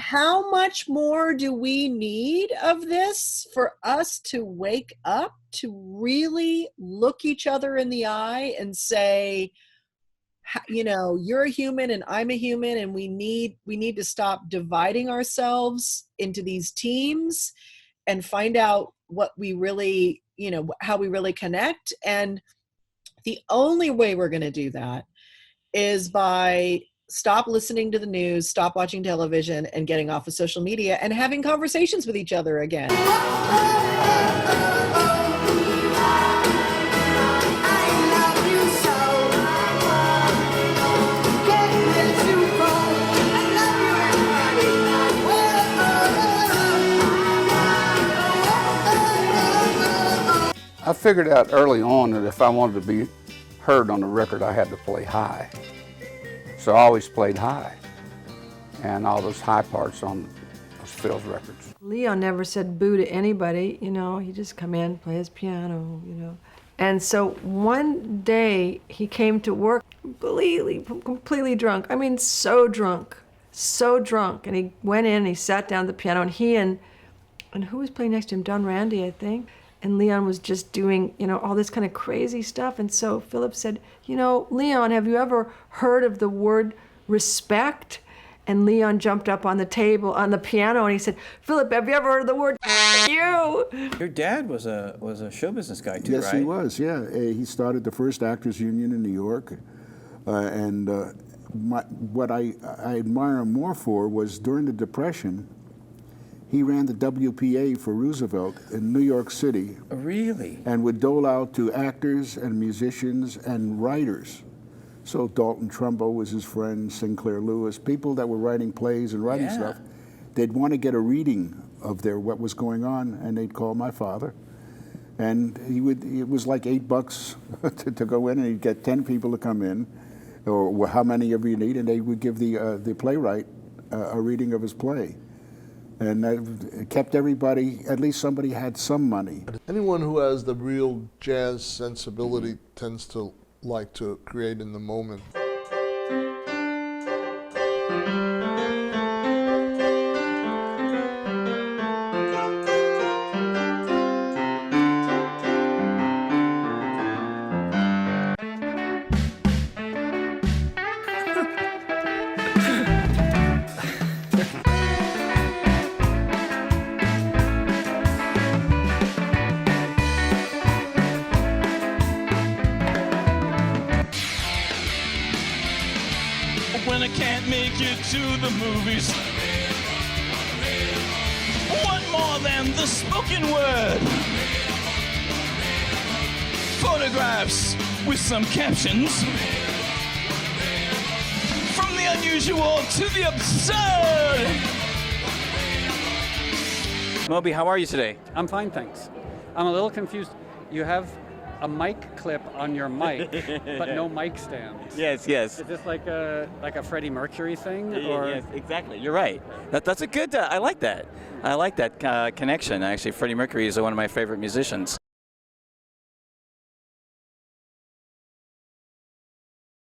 how much more do we need of this for us to wake up, to really look each other in the eye and say, you know, you're a human and I'm a human, and we need to stop dividing ourselves into these teams and find out what we really, you know, how we really connect. And the only way we're going to do that is by stop listening to the news, stop watching television, and getting off of social media and having conversations with each other again. I figured out early on that if I wanted to be heard on the record, I had to play high. So I always played high, and all those high parts on those Phil's records. Leon never said boo to anybody, you know, he just come in, play his piano, you know. And so one day he came to work completely drunk. I mean, so drunk. And he went in and he sat down at the piano, and he and who was playing next to him? Don Randi, I think. And Leon was just doing, you know, all this kind of crazy stuff. And so Philip said, you know, Leon, have you ever heard of the word respect? And Leon jumped up on the table, on the piano, and he said, Philip, have you ever heard of the word you? Your dad was a show business guy too, yes, right? Yes, he was, yeah. He started the first Actors Union in New York. What I admire him more for was during the Depression, he ran the WPA for Roosevelt in New York City. Really? And would dole out to actors and musicians and writers. So Dalton Trumbo was his friend, Sinclair Lewis, people that were writing plays and writing stuff. They'd want to get a reading of what was going on, and they'd call my father. And it was like $8 to go in, and he'd get 10 people to come in, or how many ever you need, and they would give the playwright a reading of his play. And that kept everybody, at least somebody had some money. Anyone who has the real jazz sensibility tends to like to create in the moment. When I can't make it to the movies, what more than the spoken word? Photographs with some captions, from the unusual to the absurd. Moby, how are you today? I'm fine, thanks. I'm a little confused. You have a mic clip on your mic, but no mic stand. Yes. Is this like a Freddie Mercury thing? Or? Yes, exactly. You're right. That's a good. I like that. I like that connection. Actually, Freddie Mercury is one of my favorite musicians.